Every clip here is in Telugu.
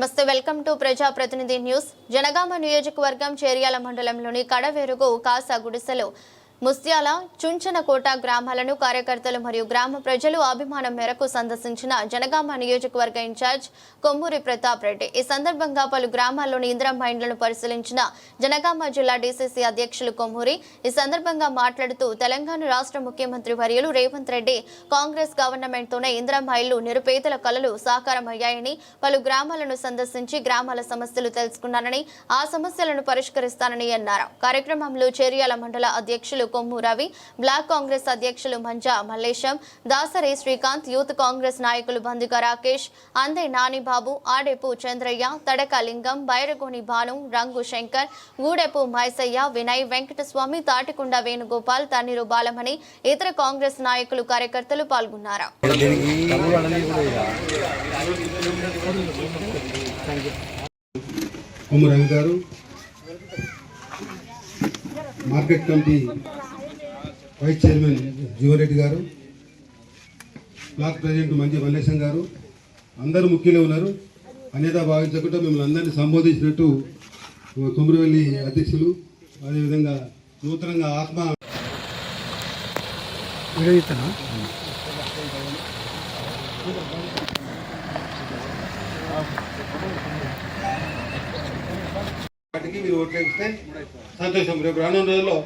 నమస్తే, వెల్కమ్ టు ప్రజా ప్రతినిధి న్యూస్. జనగామ నియోజకవర్గం చేర్యాల మండలంలోని కడవేరుగు కాసా గుడిసెలో ముస్త్యాల చుంచనకోట గ్రామాలను కార్యకర్తలు మరియు గ్రామ ప్రజలు అభిమానం మేరకు సందర్శించిన జనగామ నియోజకవర్గ ఇన్ఛార్జ్ కొమ్మూరి ప్రతాప్ రెడ్డి. ఈ సందర్భంగా పలు గ్రామాల్లోని ఇందిరమ్మ ఇండ్లను పరిశీలించిన జనగామ జిల్లా డీసీసీ అధ్యక్షులు కొమ్మూరి ఈ సందర్భంగా మాట్లాడుతూ తెలంగాణ రాష్ట్ర ముఖ్యమంత్రి వర్యులు రేవంత్ రెడ్డి కాంగ్రెస్ గవర్నమెంట్ తోనే ఇందిరమ్మ ఇళ్లు నిరుపేదల కలలు సాకారమయ్యాయని, పలు గ్రామాలను సందర్శించి గ్రామాల సమస్యలు తెలుసుకున్నానని, ఆ సమస్యలను పరిష్కరిస్తానని అన్నారు. కార్యక్రమంలో చేర్యాల మండల అధ్యక్షులు కొమ్ము రవి, బ్లాక్ కాంగ్రెస్ అధ్యక్షులు మంజా మల్లేశం, దాసరి శ్రీకాంత్, యూత్ కాంగ్రెస్ నాయకులు బందిక రాకేష్, అందే నానిబాబు, ఆడెపు చంద్రయ్య, తడక లింగం, బైరగోని భాను, రంగు శంకర్, గూడెపు మైసయ్య, వినయ్, వెంకటస్వామి, తాటికొండ వేణుగోపాల్, తన్నీరు బాలమణి, ఇతర కాంగ్రెస్ నాయకులు కార్యకర్తలు పాల్గొన్నారు. Market committee vice chairman Jeevareddy గారు, బ్లాక్ ప్రెసిడెంట్ మంజీ మల్లేశం గారు, అందరూ ముఖ్యులే ఉన్నారు. అనేదా భావించకుండా మిమ్మల్ని అందరినీ సంబోధించినట్టు కొమరవెల్లి అధ్యక్షులు, అదేవిధంగా నూతనంగా ఆత్మ వాటికి మీరు ఓట్లు వేస్తే సంతోషం. రేపు రానున్న రోజుల్లో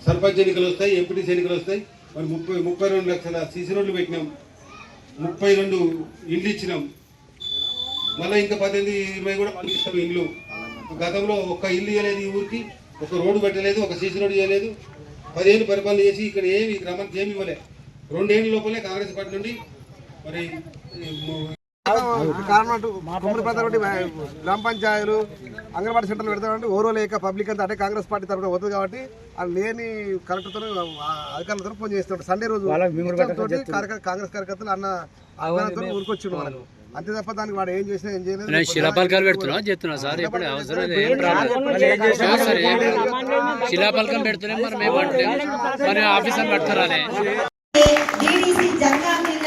సర్పంచ్ ఎన్నికలు వస్తాయి, ఎంపీటీసీ ఎన్నికలు వస్తాయి. మరి 32 లక్షల సీసీ రోడ్లు పెట్టినాం, 32 ఇండ్లు ఇచ్చినాం. మళ్ళీ ఇంకా 18-20 కూడా పంపిస్తాం ఇండ్లు. గతంలో ఒక్క ఇల్లు ఇవ్వలేదు, ఈ ఊరికి ఒక రోడ్డు పెట్టలేదు, ఒక సీసీ రోడ్డు ఇవ్వలేదు. 10 ఏళ్ళు పరిపాలన చేసి ఇక్కడ ఏమి గ్రామానికి ఏమి ఇవ్వలే. 2 ఏళ్ళ లోపలే కాంగ్రెస్ పార్టీ నుండి మరి గ్రామ పంచాయతీలు అంగన్వాడీ సెంటర్లు పెడతామంటే ఓరో లేక పబ్లిక్ అంతా అంటే కాంగ్రెస్ పార్టీ తరఫున వద్దు కాబట్టి అది లేని కలెక్టర్తో అధికారులతో ఫోన్ చేస్తాడు. సండే రోజు కాంగ్రెస్ కార్యకర్తలు అన్న అభిమానంతో ఊరికొచ్చిండు వాళ్ళకు. అంతే తప్ప దానికి వాడు ఏం చేసినా ఏం చేయలేదు. శిలాపలకాలు పెడుతున్నా చెప్తున్నా సార్, ఇప్పుడు అవసరం శిలాపలకం పెడుతున్నాం మరి ఆఫీసర్ పెడతారా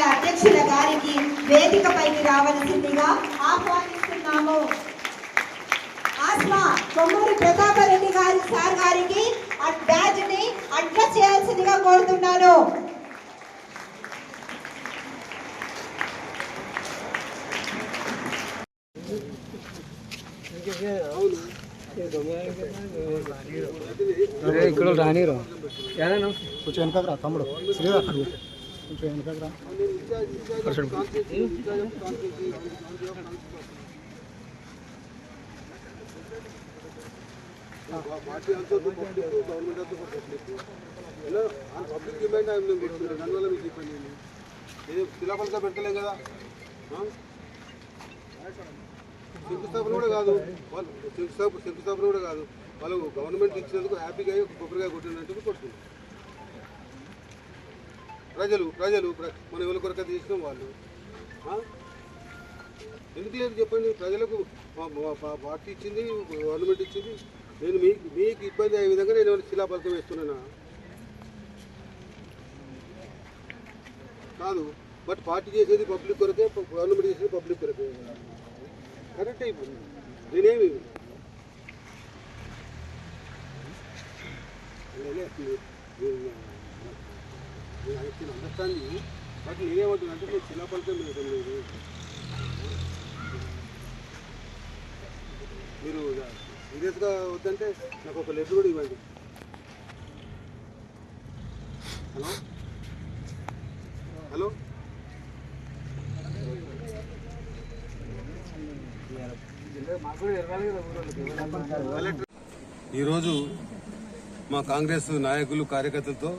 అధ్యక్షుల గారికి వేదికపైకి రావాల్సిందిగా ఆహ్వానిస్తున్నాము. ఆస్మా కొమ్మూరి ప్రతాప్ రెడ్డి గారి సార్ గారికి బ్యాడ్జ్ ని అడ్రస్ చేయాల్సిందిగా కోరుతున్నాను. ఇక్కడ రానిరు కొంచెం వెనకరా తమ్ముడు, కొంచెం వెనకరా. పబ్లిక్ డిమాండ్ దానివల్ల మీకు చెప్పండి. శిలాపలక పెట్టలేం కదా, శంకుస్థాపన కూడా కాదు, శంకుస్థాపన కూడా కాదు. వాళ్ళు గవర్నమెంట్ ఇచ్చినందుకు హ్యాపీగా కొబ్బరిగా కొట్టినట్టు కొడుతుంది. ప్రజలు మన ఎవరి కొరక చేసినాం వాళ్ళు ఎందుకు లేదు చెప్పండి. ప్రజలకు పార్టీ ఇచ్చింది, గవర్నమెంట్ ఇచ్చింది. నేను మీకు ఇబ్బంది అయ్యే విధంగా నేను శిలాపలకం వేస్తున్నానా? కాదు. బట్ పార్టీ చేసేది పబ్లిక్ కొరకే, గవర్నమెంట్ చేసేది పబ్లిక్ కొరకే. కరెక్ట్ అయిపోయింది. నేనేమి అండర్స్టాండింగ్. బట్ నేనేమంటున్నానంటే నేను శిలాపలకం వేయడం లేదు. మీరు సీరియస్గా వద్దంటే నాకు ఒక లెటర్ కూడా ఇవ్వండి. హలో ఈరోజు మా కాంగ్రెస్ నాయకులు కార్యకర్తలతో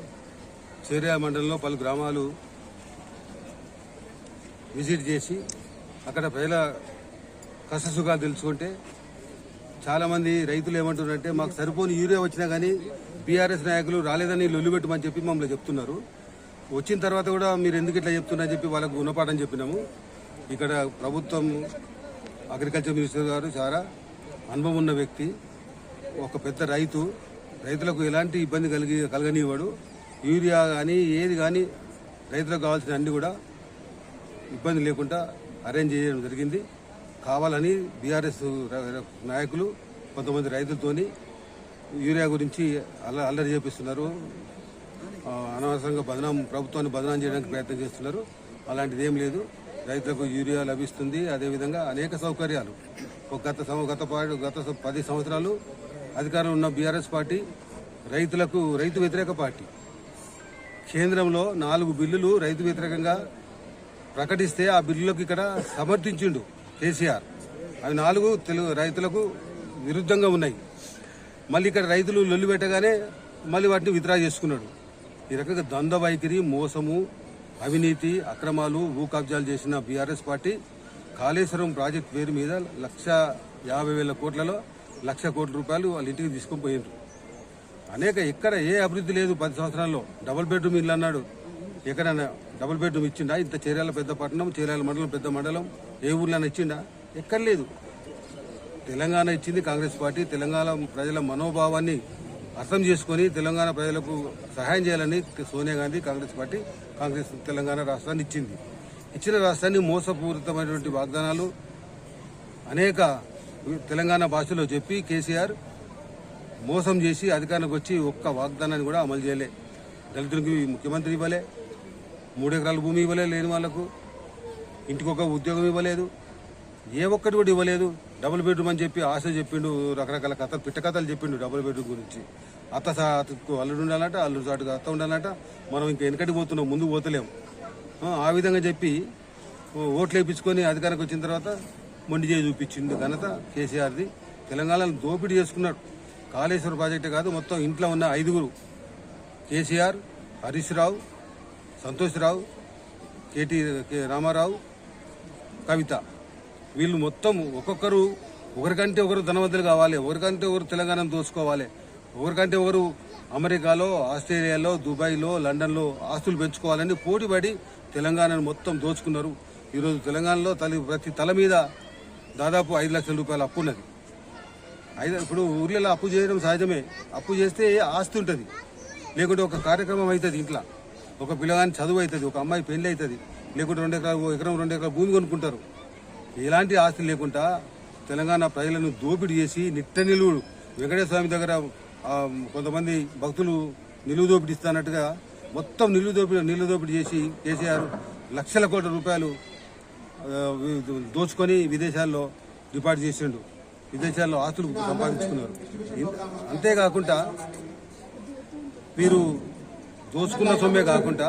చేర్యాల మండలంలో పలు గ్రామాలు విజిట్ చేసి అక్కడ ప్రజల కష్టసుఖాలు తెలుసుకుంటే చాలామంది రైతులు ఏమంటున్నారంటే మాకు సరిపోని యూరియా వచ్చినా కానీ బీఆర్ఎస్ నాయకులు రాలేదని లొల్లిపెట్టమని చెప్పి మమ్మల్ని చెప్తున్నారు. వచ్చిన తర్వాత కూడా మీరు ఎందుకు ఇట్లా చెప్తున్నారని చెప్పి వాళ్ళకు గుణపాఠం చెప్పినాము. ఇక్కడ ప్రభుత్వం అగ్రికల్చర్ మినిస్టర్ గారు చాలా అనుభవం ఉన్న వ్యక్తి, ఒక పెద్ద రైతులకు ఎలాంటి ఇబ్బంది కలగనివ్వడు. యూరియా కానీ ఏది కానీ రైతులకు కావాల్సిన అన్ని కూడా ఇబ్బంది లేకుండా అరేంజ్ చేయడం జరిగింది. కావాలని బీఆర్ఎస్ నాయకులు కొంతమంది రైతులతోని యూరియా గురించి అల్లరి చేపిస్తున్నారు. అనవసరంగా ప్రభుత్వాన్ని బదనాం చేయడానికి ప్రయత్నం చేస్తున్నారు. అలాంటిది ఏం లేదు. రైతులకు యూరియా లభిస్తుంది. అదేవిధంగా అనేక సౌకర్యాలు గత 10 సంవత్సరాలు అధికారంలో ఉన్న బీఆర్ఎస్ పార్టీ రైతు వ్యతిరేక పార్టీ. కేంద్రంలో 4 బిల్లులు రైతు వ్యతిరేకంగా ప్రకటిస్తే ఆ బిల్లులకు ఇక్కడ సమర్థించిండు కేసీఆర్. అవి 4 రైతులకు విరుద్ధంగా ఉన్నాయి. మళ్ళీ ఇక్కడ రైతులు లొల్లి పెట్టగానే మళ్ళీ వాటిని విత్డ్రా చేసుకున్నాడు. ఈ రకంగా ద్వంద్వ వైఖరి, మోసము, అవినీతి, అక్రమాలు, భూ కబ్జాలు చేసిన బీఆర్ఎస్ పార్టీ కాళేశ్వరం ప్రాజెక్టు పేరు మీద 1,50,000 కోట్లలో 1,00,000 కోట్ల రూపాయలు వాళ్ళ ఇంటికి తీసుకొని పోయిండ్రు. ఎక్కడ ఏ అభివృద్ధి లేదు. 10 సంవత్సరాల్లో డబుల్ బెడ్రూమ్ ఇల్లు అన్నాడు. ఎక్కడైనా డబుల్ బెడ్రూమ్ ఇచ్చిండా? ఇంత చేర్యాల పెద్ద పట్టణం, చేర్యాల మండలం పెద్ద మండలం, ఏ ఊర్లో ఇచ్చిండా? ఎక్కడ లేదు. తెలంగాణ ఇచ్చింది కాంగ్రెస్ పార్టీ. తెలంగాణ ప్రజల మనోభావాన్ని అర్థం చేసుకుని తెలంగాణ ప్రజలకు సహాయం చేయాలని సోనియా గాంధీ కాంగ్రెస్ తెలంగాణ రాష్ట్రాన్ని ఇచ్చింది. ఇచ్చిన రాష్ట్రాన్ని మోసపూరితమైనటువంటి వాగ్దానాలు అనేక తెలంగాణ భాషలో చెప్పి కేసీఆర్ మోసం చేసి అధికారానికి వచ్చి ఒక్క వాగ్దానాన్ని కూడా అమలు చేయలే. దళితులకి ముఖ్యమంత్రి ఇవ్వలే, 3 ఎకరాల భూమి ఇవ్వలే లేని వాళ్లకు, ఇంటికి ఒక ఉద్యోగం ఇవ్వలేదు, ఏ ఒక్కటి కూడా ఇవ్వలేదు. డబుల్ బెడ్రూమ్ అని చెప్పి ఆశ చెప్పిండు, రకరకాల పిట్ట కథలు చెప్పిండు డబుల్ బెడ్రూమ్ గురించి. అత్తకు అల్లుడు ఉండాలంట, అల్లుడు సాటుగా అత్త ఉండాలంట. మనం ఇంకా వెనకటి పోతున్నాం, ముందుకు పోతలేము. ఆ విధంగా చెప్పి ఓట్లు వేయించుకొని అధికారానికి వచ్చిన తర్వాత మొండి చేయి చూపించింది ఘనత కేసీఆర్ది. తెలంగాణను దోపిడీ చేసుకున్నాడు. కాళేశ్వర ప్రాజెక్టే కాదు, మొత్తం ఇంట్లో ఉన్న 5 కేసీఆర్, హరీష్ రావు, సంతోష్ రావు, కె రామారావు, కవిత, వీళ్ళు మొత్తం ఒక్కొక్కరు ఒకరికంటే ఒకరు ధనవంతులు కావాలి, ఒకరికంటే ఒకరు తెలంగాణను దోచుకోవాలి, ఒకరికంటే ఒకరు అమెరికాలో, ఆస్ట్రేలియాలో, దుబాయ్లో, లండన్లో ఆస్తులు పెంచుకోవాలని పోటీపడి తెలంగాణను మొత్తం దోచుకున్నారు. ఈరోజు తెలంగాణలో ప్రతి తల మీద దాదాపు 5 లక్షల రూపాయల అప్పు ఉన్నది. ఇప్పుడు ఊర్లలో అప్పు చేయడం సహజమే. అప్పు చేస్తే ఆస్తి ఉంటుంది, లేకుంటే ఒక కార్యక్రమం అవుతుంది, ఇంట్లో ఒక పిల్లగాని చదువు అవుతుంది, ఒక అమ్మాయి పెళ్లి అవుతుంది, లేకుంటే 2 ఎకరాల భూమి కొనుక్కుంటారు. ఎలాంటి ఆస్తి లేకుండా తెలంగాణ ప్రజలను దోపిడీ చేసి నిలువుడు వెంకటేశ్వర స్వామి దగ్గర కొంతమంది భక్తులు నిలువు దోపిడీ ఇస్తానట్టుగా మొత్తం నిలువు దోపిడీ చేసి కేసీఆర్ లక్షల కోట్ల రూపాయలు దోచుకొని విదేశాల్లో డిపాజిట్ చేసిండు. విదేశాల్లో ఆస్తులు సంపాదించుకున్నారు. అంతేకాకుండా వీరు దోచుకున్న సొమ్మే కాకుండా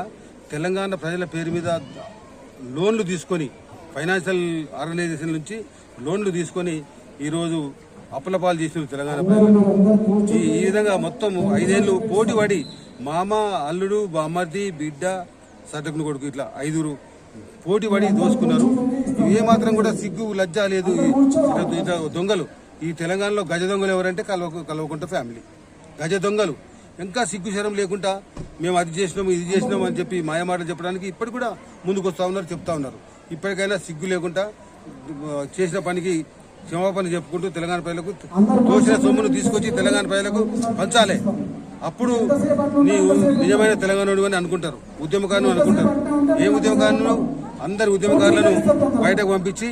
తెలంగాణ ప్రజల పేరు మీద లోన్లు తీసుకొని, ఫైనాన్షియల్ ఆర్గనైజేషన్ నుంచి లోన్లు తీసుకొని ఈరోజు అప్పులపాలు చేసిన తెలంగాణ ప్రజలు. ఈ విధంగా మొత్తం 5 ఏళ్ళు పోటీ పడి మామ, అల్లుడు, బామ్మర్ది, బిడ్డ, సటకుని కొడుకు ఇట్లా 5 పోటీ పడి దోచుకున్నారు. ఏమాత్రం కూడా సిగ్గు లజ్జ లేదు. దొంగలు ఈ తెలంగాణలో గజ దొంగలు ఎవరంటే కల్వకుంట ఫ్యామిలీ గజ దొంగలు. ఇంకా సిగ్గు శరం లేకుండా మేము అది చేసినాం, ఇది చేసినాం అని చెప్పి మాయమాటలు చెప్పడానికి ఇప్పటికి కూడా ముందుకు వస్తూ ఉన్నారు, చెప్తా ఉన్నారు. ఇప్పటికైనా సిగ్గు లేకుండా చేసిన పనికి క్షమాపణ చెప్పుకుంటూ తెలంగాణ ప్రజలకు దోచిన సొమ్మును తీసుకొచ్చి తెలంగాణ ప్రజలకు పంచాలి. అప్పుడు నీవు నిజమైన తెలంగాణుడు అని అనుకుంటారు, ఉద్యమకారులు అనుకుంటారు. ఏ ఉద్యమకారులను? అందరి ఉద్యమకారులను బయటకు పంపించి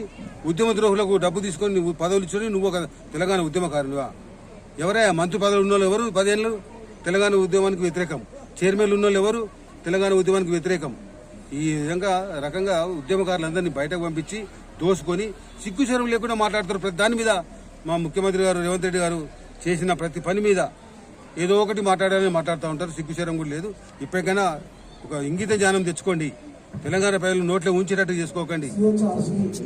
ఉద్యమ ద్రోహులకు డబ్బు తీసుకొని నువ్వు పదవులు ఇచ్చుకొని నువ్వు ఒక తెలంగాణ ఉద్యమకారునివా? ఎవరైనా మంత్రి పదవులు ఉన్న వాళ్ళు ఎవరు? 10 ఏళ్ళు తెలంగాణ ఉద్యమానికి వ్యతిరేకం. చైర్మన్లు ఉన్న వాళ్ళు ఎవరు? తెలంగాణ ఉద్యమానికి వ్యతిరేకం. ఈ విధంగా రకంగా ఉద్యమకారులందరినీ బయటకు పంపించి దోసుకొని సిగ్గుశరం లేకుండా మాట్లాడుతారు. ప్రతి దాని మీద మా ముఖ్యమంత్రి గారు రేవంత్ రెడ్డి గారు చేసిన ప్రతి పని మీద ఏదో ఒకటి మాట్లాడాలని మాట్లాడుతూ ఉంటారు. సిగ్గుశరం కూడా లేదు. ఇప్పటికైనా ఒక ఇంగిత జ్ఞానం తెచ్చుకోండి. తెలంగాణ ప్రజలు నోట్లో ఉంచేటట్టు చేసుకోకండి.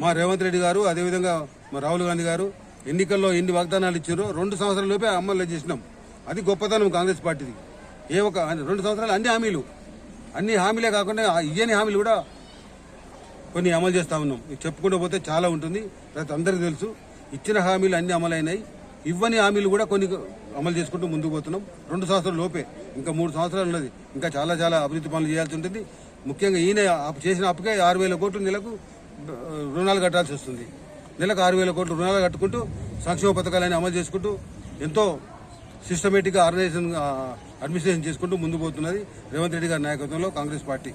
మా రేవంత్ రెడ్డి గారు, అదేవిధంగా మా రాహుల్ గాంధీ గారు ఎన్నికల్లో ఎన్ని వాగ్దానాలు ఇచ్చారో 2 సంవత్సరాల లోపే అమలు చేసినాం. అది గొప్పతనం కాంగ్రెస్ పార్టీది. 2 సంవత్సరాలు అన్ని హామీలే కాకుండా ఇయ్యని హామీలు కూడా కొన్ని అమలు చేస్తా ఉన్నాం. చెప్పుకుంటూ పోతే చాలా ఉంటుంది. ప్రతి అందరికీ తెలుసు. ఇచ్చిన హామీలు అన్ని అమలైనాయి. ఇవ్వని హామీలు కూడా కొన్ని అమలు చేసుకుంటూ ముందుకు పోతున్నాం. 2 సంవత్సరాల లోపే, ఇంకా 3 సంవత్సరాలు ఉన్నది. ఇంకా చాలా అభివృద్ధి పనులు చేయాల్సి ఉంటుంది. ముఖ్యంగా ఈయన చేసిన అప్పుకే 6,000 కోట్లు నెలకు రుణాలు కట్టాల్సి వస్తుంది. నెలకు 6,000 కోట్లు రుణాలు కట్టుకుంటూ సంక్షేమ పథకాలన్నీ అమలు చేసుకుంటూ ఎంతో సిస్టమేటిక్గా అడ్మినిస్ట్రేషన్ చేసుకుంటూ ముందుకు పోతున్నది రేవంత్ రెడ్డి గారి నాయకత్వంలో కాంగ్రెస్ పార్టీ.